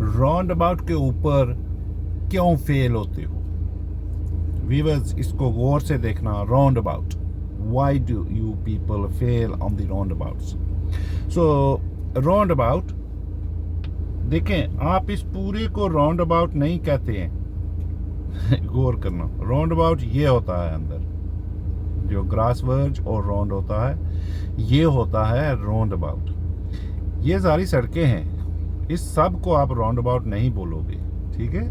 Round about के ऊपर क्यों फेल होते हो? व्यूअर्स, इसको गौर से देखना। Round about, why do you people fell on the round abouts? So round about देखें, आप इस पूरे को राउंड अबाउट नहीं कहते हैं। गौर करना, राउंड अबाउट ये होता है अंदर जो ग्रास वर्ज और राउंड होता है, ये होता है राउंड अबाउट। ये सारी सड़कें हैं, इस सब को आप राउंड अबाउट नहीं बोलोगे, ठीक है?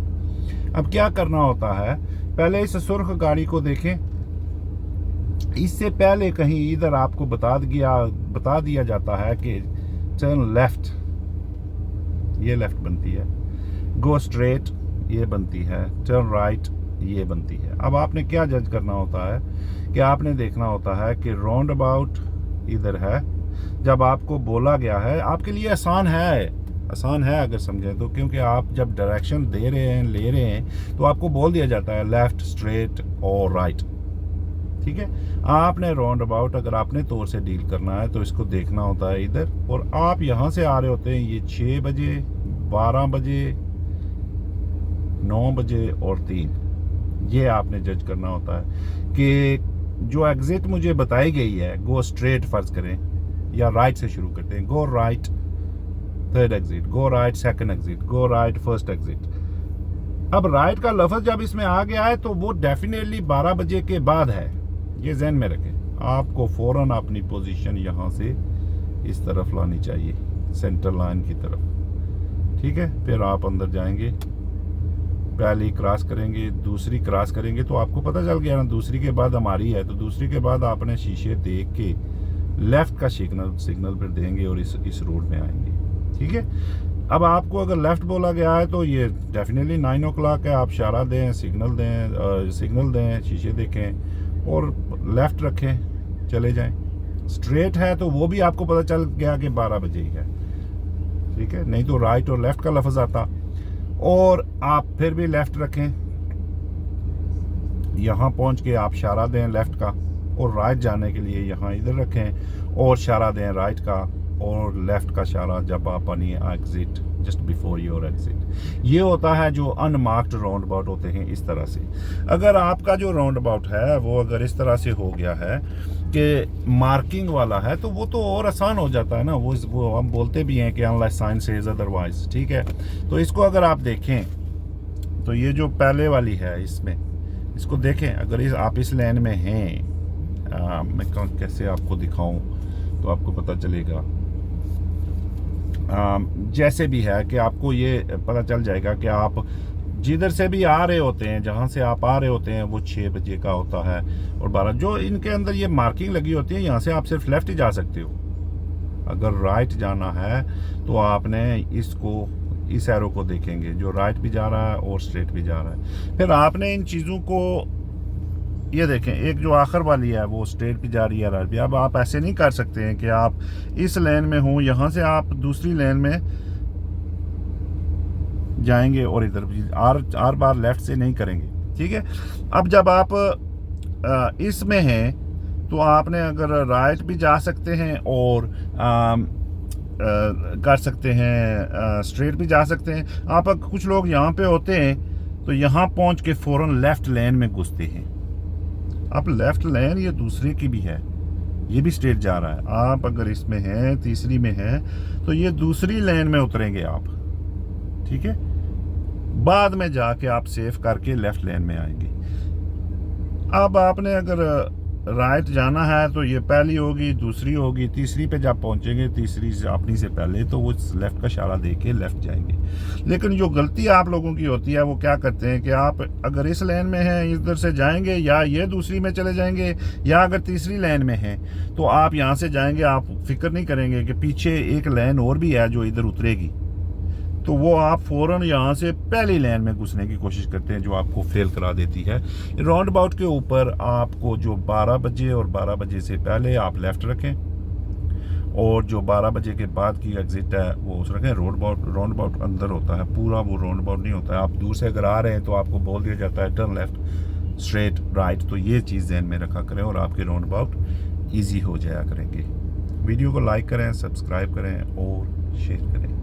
अब क्या करना होता है, पहले इस सुर्ख गाड़ी को देखें। इससे पहले कहीं इधर आपको बता दिया जाता है कि टर्न लेफ्ट, ये लेफ्ट बनती है, गो स्ट्रेट ये बनती है, टर्न राइट ये बनती है। अब आपने क्या जज करना होता है कि आपने देखना होता है कि राउंड अबाउट इधर है। जब आपको बोला गया है, आपके लिए आसान है अगर समझें तो, क्योंकि आप जब डायरेक्शन दे रहे हैं, ले रहे हैं, तो आपको बोल दिया जाता है लेफ्ट, स्ट्रेट और राइट, ठीक है? आपने राउंड अबाउट अगर आपने तौर से डील करना है तो इसको देखना होता है इधर, और आप यहाँ से आ रहे होते हैं, ये 6 बजे, 12 बजे, 9 बजे और 3, ये आपने जज करना होता है कि जो एग्जिट मुझे बताई गई है, गो स्ट्रेट फर्ज करें या राइट से शुरू करते हैं, go right third exit, go right second exit, go right first exit. अब राइट का लफ्ज जब इसमें आ गया है तो वो डेफिनेटली 12 बजे के बाद है, ये ज़हन में रखें। आपको फौरन अपनी पोजीशन यहाँ से इस तरफ लानी चाहिए, सेंटर लाइन की तरफ, ठीक है? फिर आप अंदर जाएंगे, पहली क्रॉस करेंगे, दूसरी क्रॉस करेंगे, तो आपको पता चल गया ना दूसरी के बाद हमारी है, तो दूसरी के बाद आपने शीशे देख के लेफ्ट का सिग्नल फिर देंगे और इस रोड में आएंगे, ठीक है? अब आपको अगर लेफ्ट बोला गया है तो ये डेफिनेटली 9 o'clock है, आप इशारा दें, सिग्नल दें, शीशे देखें और लेफ्ट रखें, चले जाएं। स्ट्रेट है तो वो भी आपको पता चल गया कि 12 बजे ही है, ठीक है? नहीं तो राइट और लेफ्ट का लफ्ज आता, और आप फिर भी लेफ्ट रखें, यहाँ पहुंच के आप इशारा दें लेफ्ट का, और राइट जाने के लिए यहाँ इधर रखें और इशारा दें राइट का, और लेफ्ट का इशारा जब आप बनिए exit, just before your exit. ये होता है जो अनमार्क्ड राउंड अबाउट होते हैं इस तरह से। अगर आपका जो राउंड अबाउट है वो अगर इस तरह से हो गया है कि मार्किंग वाला है, तो वो तो और आसान हो जाता है ना, वो हम बोलते भी हैं कि अनलेस साइन सेज अदरवाइज, ठीक है? तो इसको अगर आप देखें तो ये जो पहले वाली है, इसको देखें, अगर आप इस लेन में हैं, मैं कैसे आपको दिखाऊं तो आपको पता चलेगा। जैसे भी है कि आपको ये पता चल जाएगा कि आप जिधर से भी आ रहे होते हैं, जहाँ से आप आ रहे होते हैं, वो 6 बजे का होता है और 12, जो इनके अंदर ये मार्किंग लगी होती है, यहाँ से आप सिर्फ लेफ्ट ही जा सकते हो। अगर राइट जाना है तो आपने इस एरो को देखेंगे जो राइट भी जा रहा है और स्ट्रेट भी जा रहा है। फिर आपने इन चीज़ों को ये देखें, एक जो आखिर वाली है वो स्ट्रेट भी जा रही है, राइट भी। अब आप ऐसे नहीं कर सकते हैं कि आप इस लेन में हो, यहाँ से आप दूसरी लेन में जाएंगे और इधर भी आर बार लेफ्ट से नहीं करेंगे, ठीक है? अब जब आप इसमें हैं तो आपने अगर राइट भी जा सकते हैं और कर सकते हैं, स्ट्रेट भी जा सकते हैं। आप कुछ लोग यहाँ पे होते हैं तो यहाँ पहुँच के फ़ौरन लेफ्ट लेन में घुसते हैं। अब लेफ्ट लेन ये दूसरे की भी है, ये भी स्ट्रेट जा रहा है। आप अगर इसमें हैं, तीसरी में हैं, तो ये दूसरी लेन में उतरेंगे आप, ठीक है? बाद में जाके आप सेव करके लेफ्ट लेन में आएंगे। अब आपने अगर राइट जाना है तो ये पहली होगी, दूसरी होगी, तीसरी पे जब पहुंचेंगे, तीसरी से अपनी से पहले, तो वो लेफ्ट का इशारा दे के लेफ्ट जाएंगे। लेकिन जो गलती आप लोगों की होती है वो क्या करते हैं कि आप अगर इस लेन में हैं, इधर से जाएंगे, या ये दूसरी में चले जाएंगे, या अगर तीसरी लेन में हैं तो आप यहाँ से जाएंगे। आप फिक्र नहीं करेंगे कि पीछे एक लेन और भी है जो इधर उतरेगी, तो वो आप फ़ौरन यहाँ से पहली लेन में घुसने की कोशिश करते हैं, जो आपको फेल करा देती है। राउंड अबाउट के ऊपर आपको जो 12 बजे और 12 बजे से पहले आप लेफ़्ट रखें, और जो 12 बजे के बाद की एग्जिट है वो उस रखें। राउंड अबाउट अंदर होता है पूरा, वो राउंड अबाउट नहीं होता है। आप दूर से अगर आ रहे हैं तो आपको बोल दिया जाता है टर्न लेफ़्ट, स्ट्रेट, राइट। तो ये चीज़ ध्यान में रखा करें और आपके राउंड अबाउट ईजी हो जाया करेंगे। वीडियो को लाइक करें, सब्सक्राइब करें और शेयर करें।